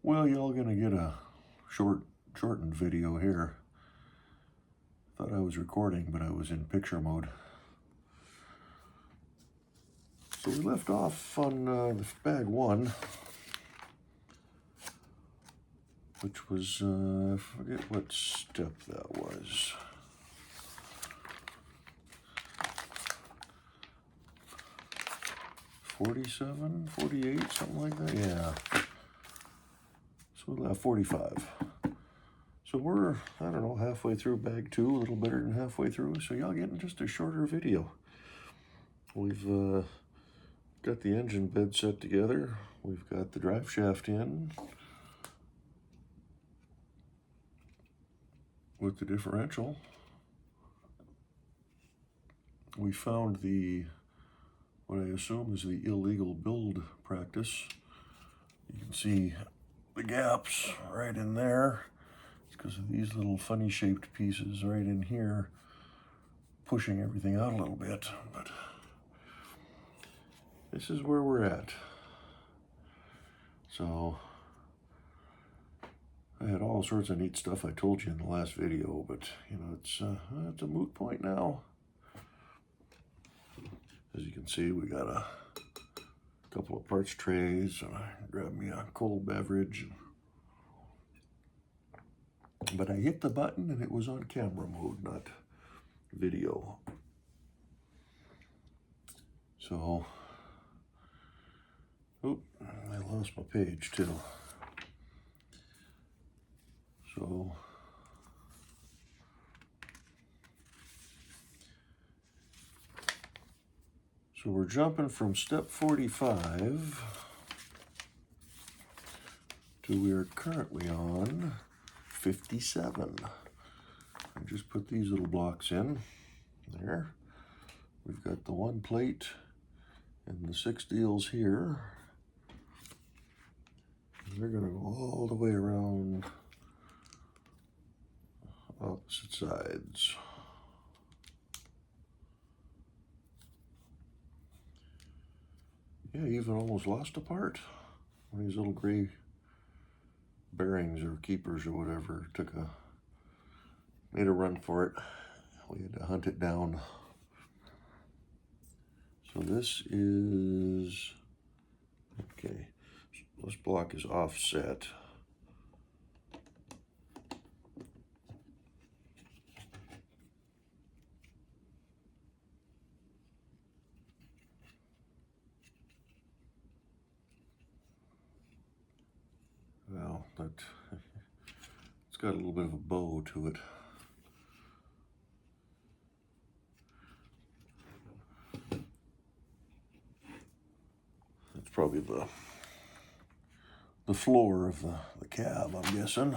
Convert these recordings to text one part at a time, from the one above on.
Well, y'all gonna get a shortened video here. Thought I was recording, but I was in picture mode. So we left off on the bag one, which was, I forget what step that was. $47, $48, something like that, yeah. So 45. So we're, I don't know, halfway through bag two, a little better than halfway through. So y'all getting just a shorter video. We've got the engine bed set together. We've got the drive shaft in with the differential. We found what I assume is the illegal build practice. You can see the gaps right in there. It's because of these little funny shaped pieces right in here pushing everything out a little bit, but this is where we're at. So I had all sorts of neat stuff I told you in the last video, but you know, it's a moot point now. As you can see, we got a couple of parts trays, and I grabbed me a cold beverage. But I hit the button and it was on camera mode, not video. So, oop, I lost my page too. So, we're jumping from step 45 to we are currently on 57. I just put these little blocks in there. We've got the one plate and the 6 deals here. And they're gonna go all the way around opposite sides. Yeah, even almost lost a part. One of these little gray bearings or keepers or whatever made a run for it. We had to hunt it down. So this is, okay, so this block is offset. Well, it's got a little bit of a bow to it. It's probably the floor of the cab, I'm guessing.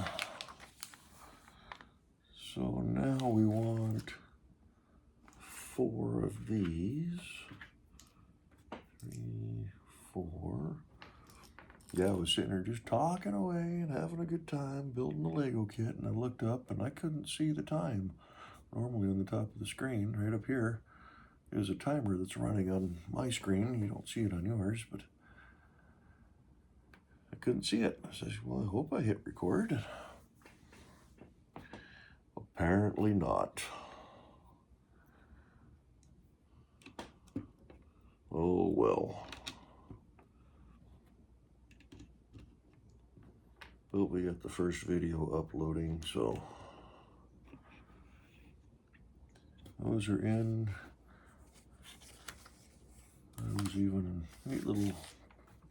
So now we want 4 of these. 3, 4. Yeah, I was sitting there just talking away and having a good time building the Lego kit, and I looked up and I couldn't see the time. Normally on the top of the screen, right up here, is a timer that's running on my screen. You don't see it on yours, but I couldn't see it. I said, well, I hope I hit record. Apparently not. Oh, well. But we got the first video uploading, so those are in. There was even a neat little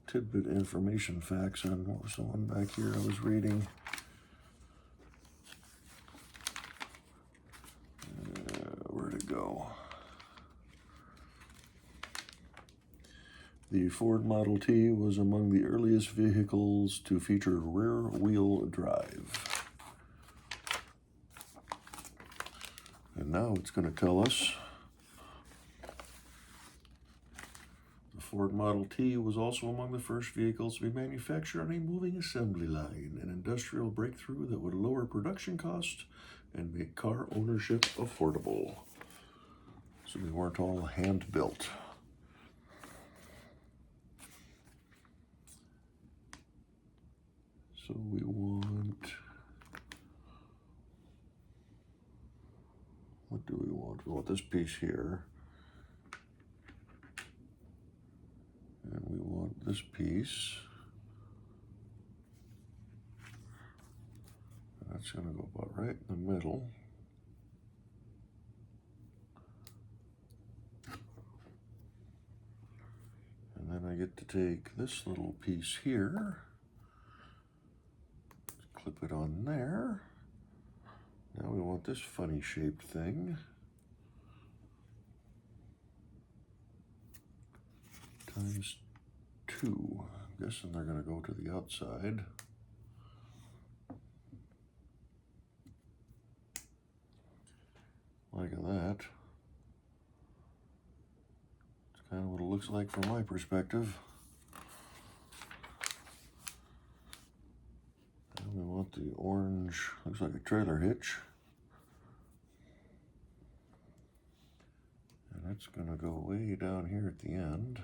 tidbit information facts on what was the one back here I was reading. Where'd it go? The Ford Model T was among the earliest vehicles to feature rear-wheel drive. And now it's going to tell us the Ford Model T was also among the first vehicles to be manufactured on a moving assembly line, an industrial breakthrough that would lower production costs and make car ownership affordable. So they weren't all hand-built. So we want, what do we want? We want this piece here. And we want this piece. That's going to go about right in the middle. And then I get to take this little piece here, clip it on there. Now we want this funny shaped thing. Times 2. I'm guessing they're going to go to the outside. Like that. It's kind of what it looks like from my perspective. And we want the orange, looks like a trailer hitch. And that's going to go way down here at the end.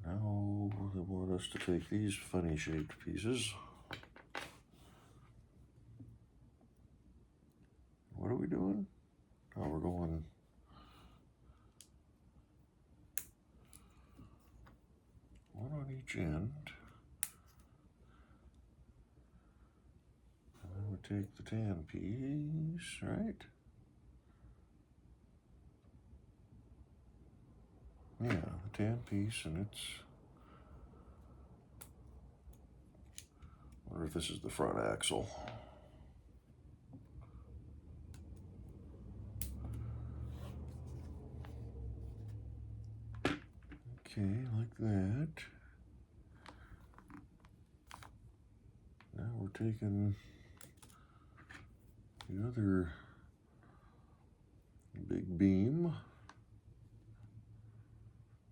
Now they want us to take these funny shaped pieces. What are we doing? Oh, we're going one on each end. And then we take the tan piece, right? Yeah, the tan piece, and it's, I wonder if this is the front axle. Okay, like that. Now we're taking the other big beam.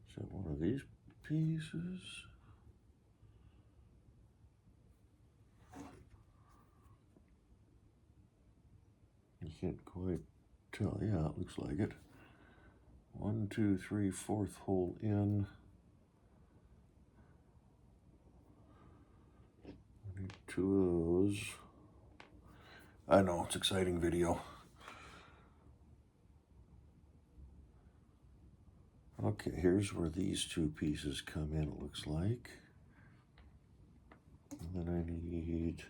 Is that one of these pieces? You can't quite tell. Yeah, it looks like it. 1, 2, 3, 4th hole in. I need 2 of those. I know, it's exciting video. Okay, here's where these 2 pieces come in, it looks like. And then I need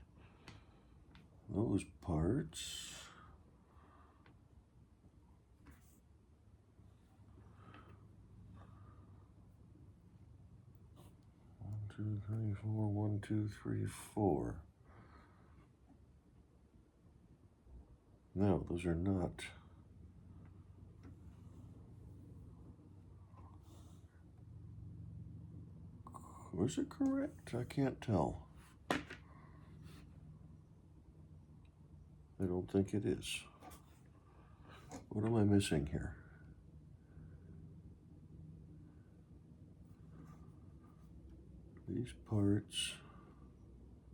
those parts. Two, three, four. 1, 2, 3, 4. No, those are not. Was it correct? I can't tell. I don't think it is. What am I missing here? These parts.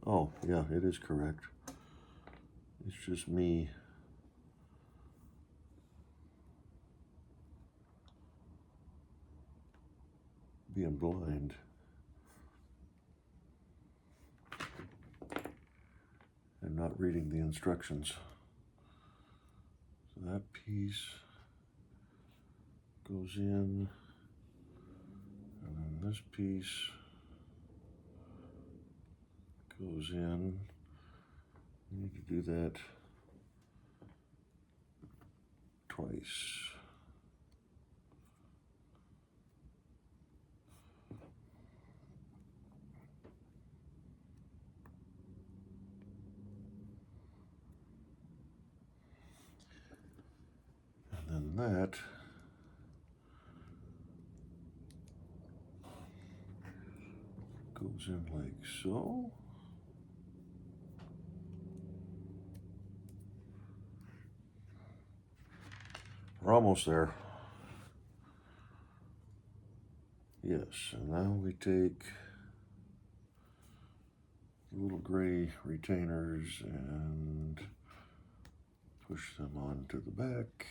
Oh, yeah, it is correct. It's just me being blind. And not reading the instructions. So that piece goes in, and then this piece goes in. You need to do that twice. And then that goes in like so. We're almost there. Yes, and now we take the little gray retainers and push them onto the back.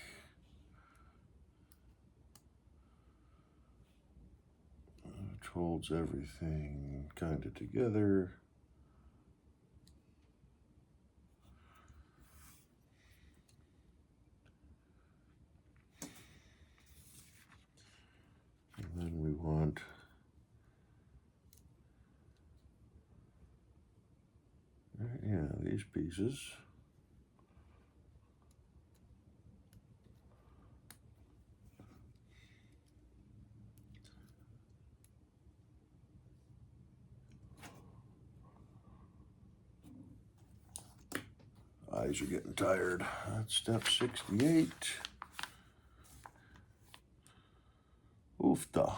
holds everything kind of together. And then we want these pieces. Eyes are getting tired. That's step 68. Oofta.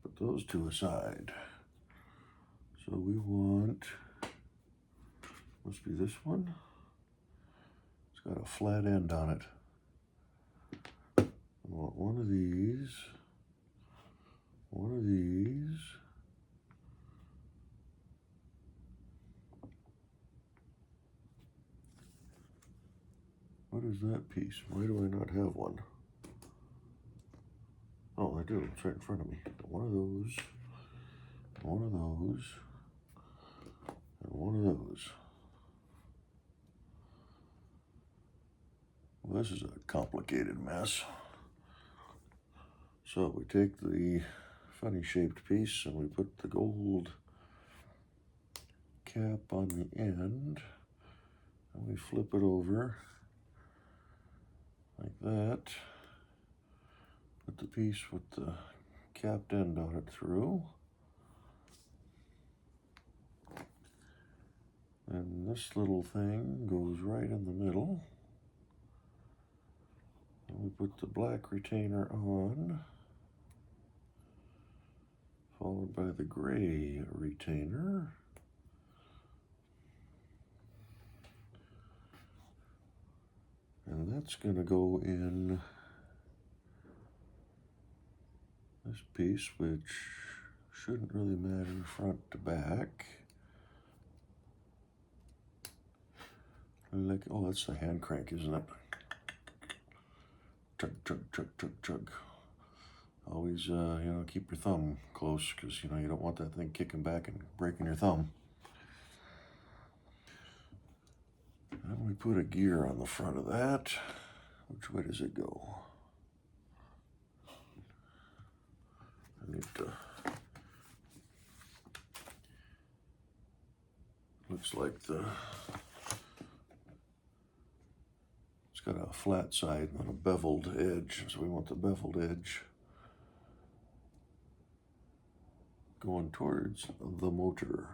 Put those two aside. So we want, must be this one. It's got a flat end on it. I want one of these, one of these. What is that piece? Why do I not have one? Oh, I do. It's right in front of me. One of those, one of those, and one of those. Well, this is a complicated mess. So we take the funny shaped piece and we put the gold cap on the end and we flip it over like that. Put the piece with the capped end on it through. And this little thing goes right in the middle. And we put the black retainer on, followed by the gray retainer. And that's going to go in this piece, which shouldn't really matter front to back. Like, oh, that's the hand crank, isn't it? Chug, chug, chug, chug, chug. Always, keep your thumb close because, you don't want that thing kicking back and breaking your thumb. And we put a gear on the front of that. Which way does it go? I need to... Looks like it's got a flat side and a beveled edge, so we want the beveled edge going towards the motor.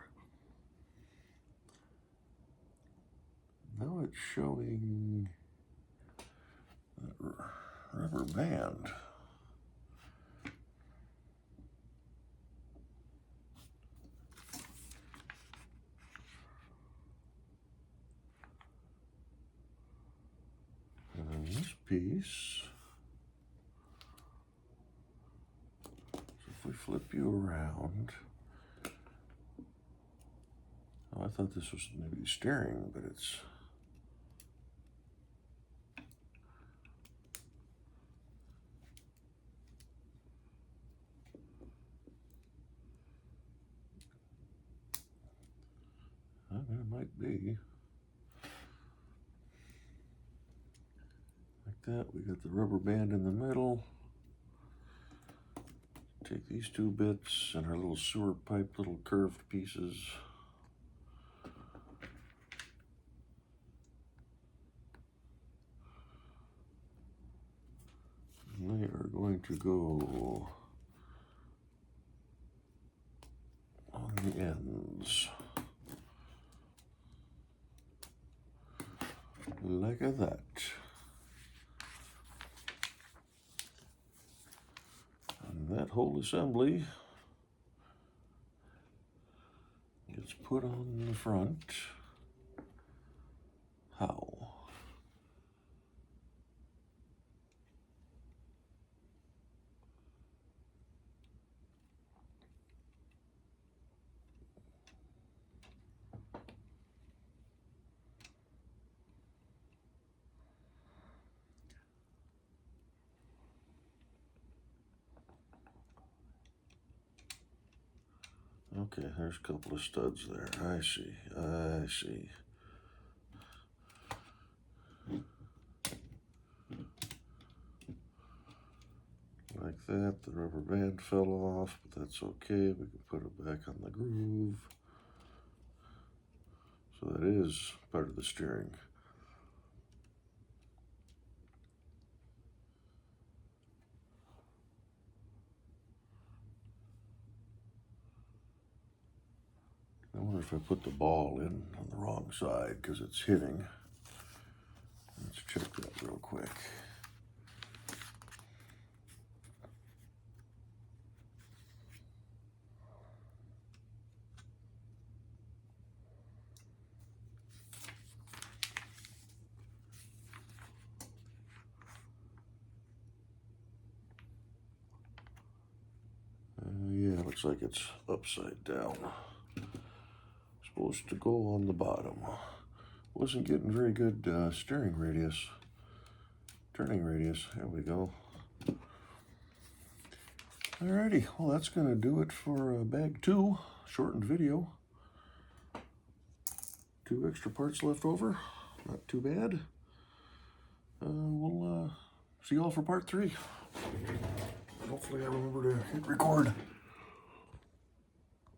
Now it's showing that rubber band. And then this piece, so if we flip you around, oh, I thought this was maybe steering, but it's it might be. Like that, we got the rubber band in the middle. Take these two bits and our little sewer pipe, little curved pieces. And they are going to go on the ends. Like that. And that whole assembly gets put on the front. How? Okay, there's a couple of studs there. I see. I see. Like that. The rubber band fell off, but that's okay. We can put it back on the groove. So that is part of the steering. I wonder if I put the ball in on the wrong side because it's hitting. Let's check that real quick. Yeah, looks like it's upside down. Supposed to go on the bottom. Wasn't getting very good steering radius. Turning radius. There we go. Alrighty, well that's going to do it for bag 2. Shortened video. 2 extra parts left over. Not too bad. We'll see you all for part 3. Hopefully I remember to hit record.